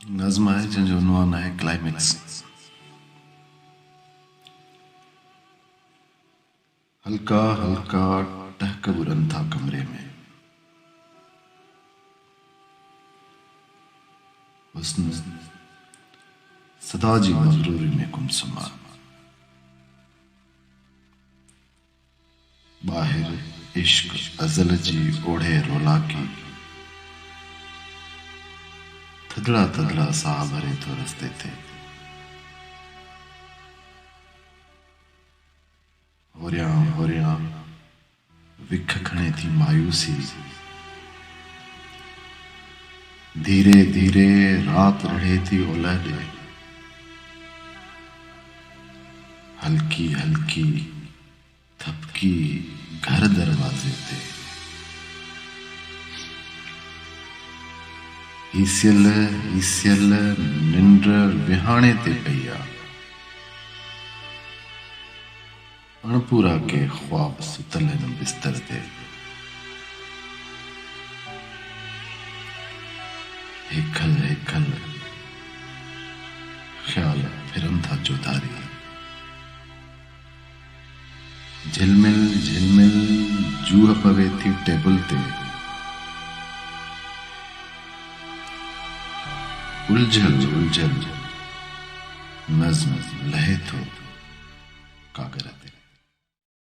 नज़्म आहे जंहिंजो उनवान आहे क्लाइमेक्स। हल्का हल्का टहक बुलंद था कमरे में, हुस्न सदा जी मगरूरी में गुमसुमा। बाहिर इश्क अज़ल जी ओढ़े रोला की, थदड़ा थदड़ा साह भरे तो रस्ते थे। होरियां विख खणे थी मायूसी, धीरे धीरे रात रढ़े थी ओलहडे। हल्की हल्की थपकी घर दरवाजे थे। हीसियल निंड विहाणे ते पई आ, अणपूरा के ख्वाब सुतल बिस्तर ते। हेखल हेखल ख्याल फिरन था चौधारी। झिलमिल झिलमिल जूह पवे थी टेबल ते। उलझल उलझल नज़्म लहे थो कागर ते।